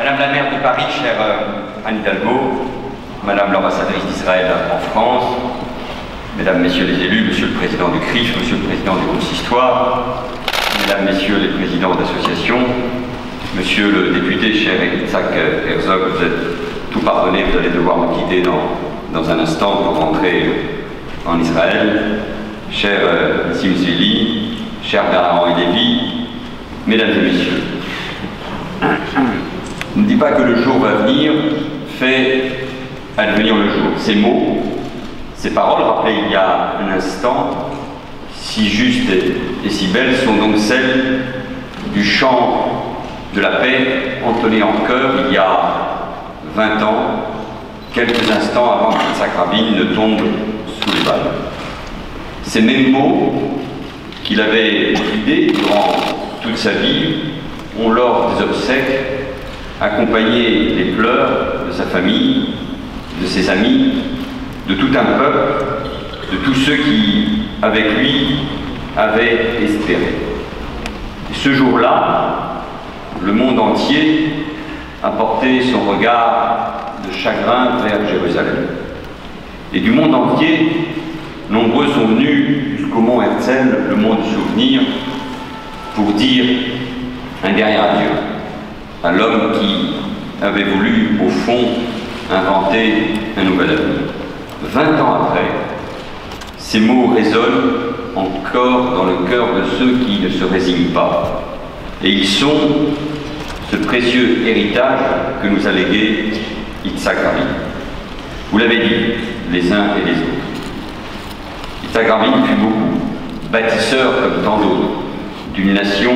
Madame la maire de Paris, chère Anne Hidalgo, Madame l'ambassadrice d'Israël en France, Mesdames, Messieurs les élus, Monsieur le Président du CRIF, Monsieur le Président du Consistoire, Mesdames, Messieurs les présidents d'associations, Monsieur le député, cher Yitzhak Herzog, vous êtes tout pardonné, vous allez devoir me quitter dans un instant pour rentrer en Israël. Cher Sim Zvili, cher Bernard-Henri Lévy, Mesdames et Messieurs, ne dis pas que le jour va venir, fait advenir le jour. Ces mots, ces paroles rappelées il y a un instant, si justes et si belles, sont donc celles du chant de la paix entonné en chœur il y a 20 ans, quelques instants avant que Yitzhak Rabin ne tombe sous les balles. Ces mêmes mots qu'il avait guidés durant toute sa vie ont, lors des obsèques, accompagné les pleurs de sa famille, de ses amis, de tout un peuple, de tous ceux qui, avec lui, avaient espéré. Et ce jour-là, le monde entier a porté son regard de chagrin vers Jérusalem. Et du monde entier, nombreux sont venus jusqu'au mont Herzl, le mont du souvenir, pour dire un dernier adieu à l'homme qui avait voulu, au fond, inventer un nouvel avenir. 20 ans après, ces mots résonnent encore dans le cœur de ceux qui ne se résignent pas. Et ils sont ce précieux héritage que nous a légué Yitzhak Rabin. Vous l'avez dit, les uns et les autres. Yitzhak Rabin fut beaucoup, bâtisseur comme tant d'autres, d'une nation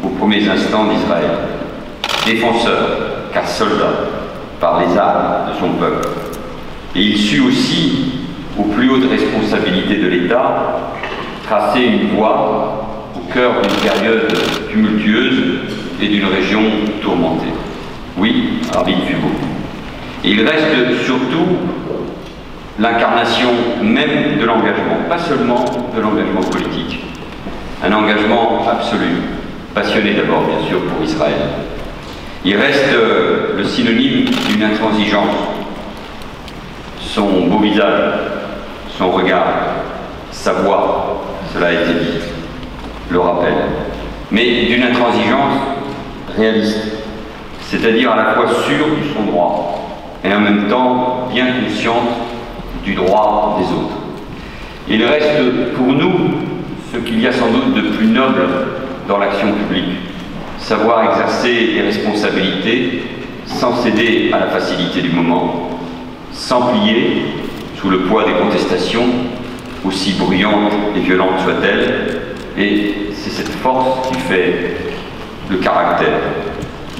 aux premiers instants d'Israël, défenseur, car soldat, par les armes de son peuple. Et il sut aussi, aux plus hautes responsabilités de l'État, tracer une voie au cœur d'une période tumultueuse et d'une région tourmentée. Oui, Rabin fut beaucoup. Et il reste surtout l'incarnation même de l'engagement, pas seulement de l'engagement politique, un engagement absolu, passionné d'abord bien sûr pour Israël. Il reste le synonyme d'une intransigeance. Son beau visage, son regard, sa voix, cela a été dit, le rappel. Mais d'une intransigeance réaliste, c'est-à-dire à la fois sûre de son droit et en même temps bien consciente du droit des autres. Il reste pour nous ce qu'il y a sans doute de plus noble dans l'action publique, savoir exercer les responsabilités sans céder à la facilité du moment, sans plier sous le poids des contestations, aussi bruyantes et violentes soient-elles, et c'est cette force qui fait le caractère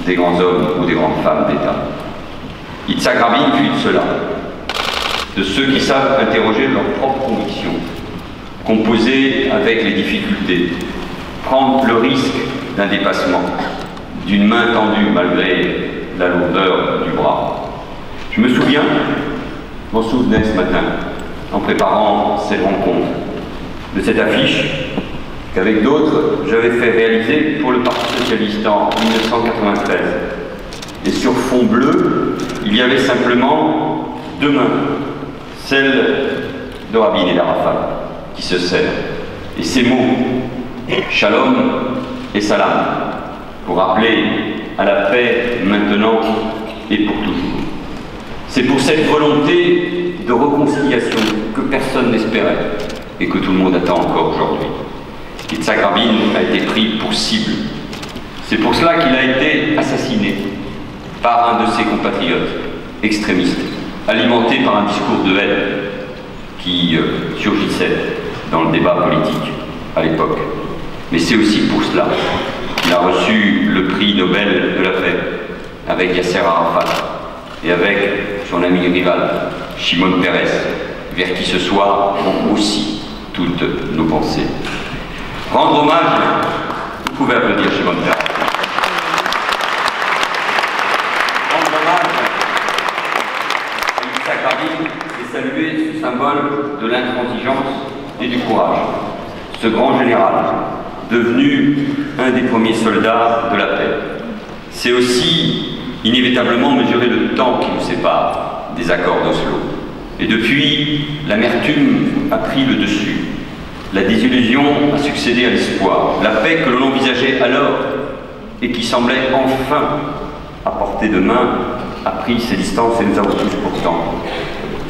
des grands hommes ou des grandes femmes d'État. Yitzhak Rabin fut de cela, de ceux qui savent interroger leurs propres convictions, composer avec les difficultés, prendre le risque d'un dépassement, d'une main tendue malgré la lourdeur du bras. Je me souviens, m'en souvenais ce matin, en préparant cette rencontre, de cette affiche qu'avec d'autres, j'avais fait réaliser pour le Parti Socialiste en 1993. Et sur fond bleu, il y avait simplement deux mains, celle de Rabin et d'Arafat, qui se serrent. Et ces mots, Shalom et Salam, pour rappeler à la paix maintenant et pour toujours. C'est pour cette volonté de réconciliation que personne n'espérait et que tout le monde attend encore aujourd'hui. Yitzhak Rabin a été pris pour cible. C'est pour cela qu'il a été assassiné par un de ses compatriotes extrémistes, alimenté par un discours de haine qui surgissait dans le débat politique à l'époque. Mais c'est aussi pour cela qu'il a reçu le prix Nobel de la paix avec Yasser Arafat et avec son ami rival Shimon Peres, vers qui ce soir vont aussi toutes nos pensées. Rendre hommage, vous pouvez applaudir Shimon Peres. Rendre hommage à Yitzhak Rabin et saluer ce symbole de l'intransigeance et du courage, ce grand général, devenu un des premiers soldats de la paix. C'est aussi inévitablement mesurer le temps qui nous sépare des accords d'Oslo. Et depuis, l'amertume a pris le dessus. La désillusion a succédé à l'espoir. La paix que l'on envisageait alors et qui semblait enfin à portée de main a pris ses distances et nous avons tous pourtant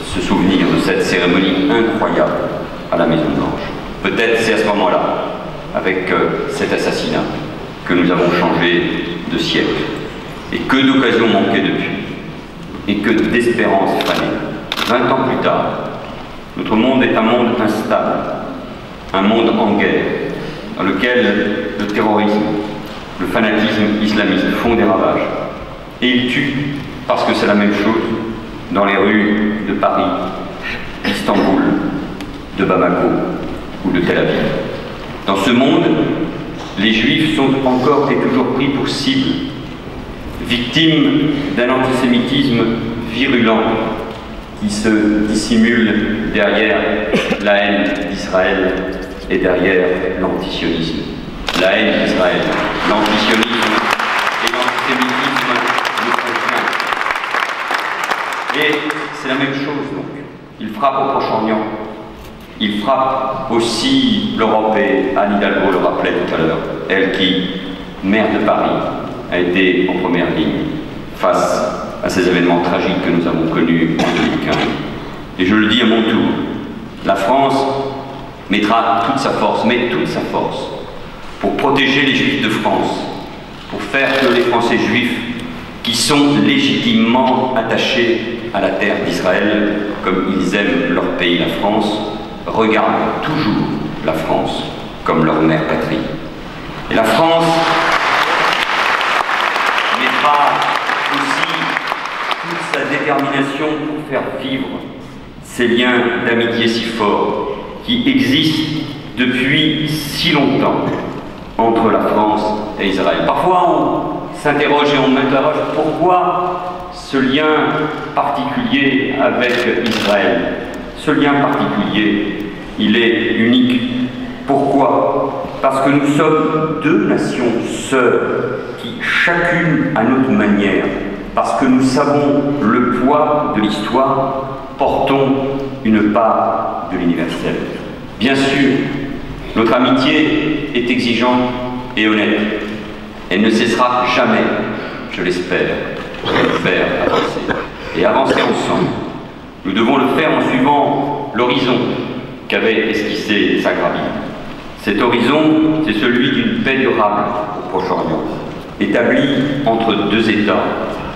ce souvenir de cette cérémonie incroyable à la Maison-Blanche. Peut-être c'est à ce moment-là, avec cet assassinat, que nous avons changé de siècle. Et que d'occasions manquées depuis, et que d'espérances fanées. 20 ans plus tard, notre monde est un monde instable, un monde en guerre, dans lequel le terrorisme, le fanatisme islamiste font des ravages. Et ils tuent, parce que c'est la même chose, dans les rues de Paris, d'Istanbul, de Bamako ou de Tel Aviv. Dans ce monde, les Juifs sont encore et toujours pris pour cible, victimes d'un antisémitisme virulent qui se dissimule derrière la haine d'Israël et derrière l'antisionisme. La haine d'Israël, l'antisionisme et l'antisémitisme nous font craindre. Et c'est la même chose donc. Il frappe au Proche-Orient, il frappe aussi l'Europe, et Anne Hidalgo le rappelait tout à l'heure, elle qui, maire de Paris, a été en première ligne face à ces événements tragiques que nous avons connus en 2015. Et je le dis à mon tour, la France mettra toute sa force, met toute sa force, pour protéger les Juifs de France, pour faire que les Français juifs, qui sont légitimement attachés à la terre d'Israël, comme ils aiment leur pays, la France, regardent toujours la France comme leur mère patrie. Et la France mettra aussi toute sa détermination pour faire vivre ces liens d'amitié si forts qui existent depuis si longtemps entre la France et Israël. Parfois on s'interroge et on m'interroge pourquoi ce lien particulier avec Israël. Ce lien particulier, il est unique. Pourquoi? Parce que nous sommes deux nations sœurs qui, chacune à notre manière, parce que nous savons le poids de l'histoire, portons une part de l'universel. Bien sûr, notre amitié est exigeante et honnête. Elle ne cessera jamais, je l'espère, de nous faire avancer. Et avancer ensemble. Nous devons le faire en suivant l'horizon qu'avait esquissé Sagrabi. Cet horizon, c'est celui d'une paix durable au Proche-Orient, établie entre deux États,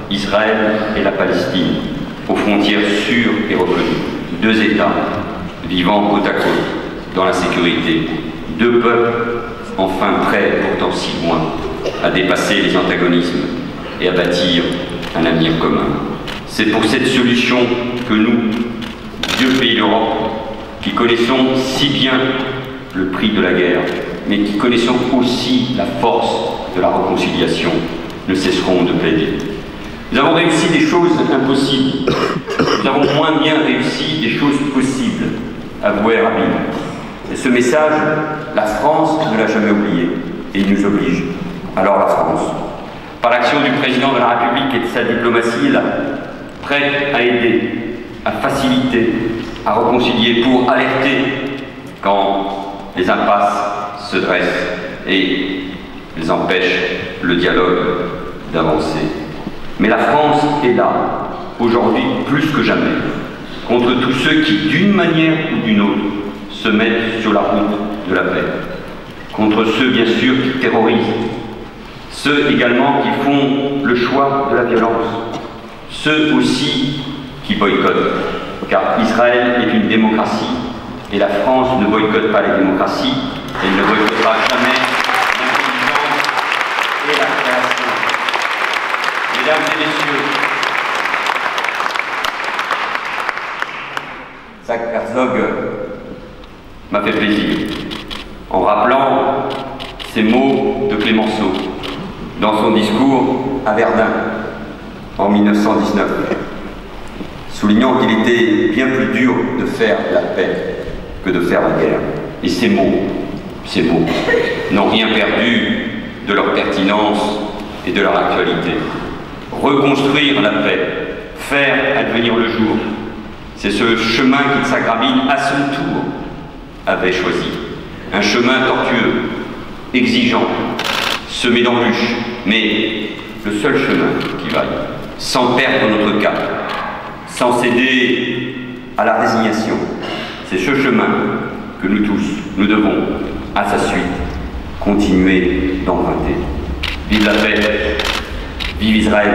Israël et la Palestine, aux frontières sûres et reconnues. Deux États vivant côte à côte dans la sécurité. Deux peuples enfin prêts, pourtant si loin, à dépasser les antagonismes et à bâtir un avenir commun. C'est pour cette solution que nous, vieux pays d'Europe, qui connaissons si bien le prix de la guerre, mais qui connaissons aussi la force de la réconciliation, ne cesserons de plaider. Nous avons réussi des choses impossibles. Nous avons moins bien réussi des choses possibles, avouait Rabin. Et ce message, la France ne l'a jamais oublié, et il nous oblige. Alors la France, par l'action du président de la République et de sa diplomatie, est là, prête à aider, à faciliter, à réconcilier, pour alerter quand les impasses se dressent et les empêchent le dialogue d'avancer. Mais la France est là, aujourd'hui plus que jamais, contre tous ceux qui, d'une manière ou d'une autre, se mettent sur la route de la paix. Contre ceux, bien sûr, qui terrorisent. Ceux également qui font le choix de la violence. Ceux aussi qui boycottent. Car Israël est une démocratie et la France ne boycotte pas les démocraties. Elle ne boycottera jamais l'intelligence et la création. Mesdames et messieurs, Isaac Herzog m'a fait plaisir en rappelant ces mots de Clémenceau dans son discours à Verdun en 1919, soulignant qu'il était bien plus dur de faire la paix que de faire la guerre. Et ces mots n'ont rien perdu de leur pertinence et de leur actualité. reconstruire la paix, faire advenir le jour. C'est ce chemin qu'il Sagrabine, à son tour, avait choisi. Un chemin tortueux, exigeant, semé d'embûches, mais le seul chemin qui vaille, sans perdre notre cap, sans céder à la résignation. C'est ce chemin que nous tous, nous devons, à sa suite, continuer d'emprunter. Vive la paix, vive Israël,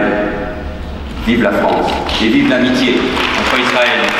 vive la France et vive l'amitié entre Israël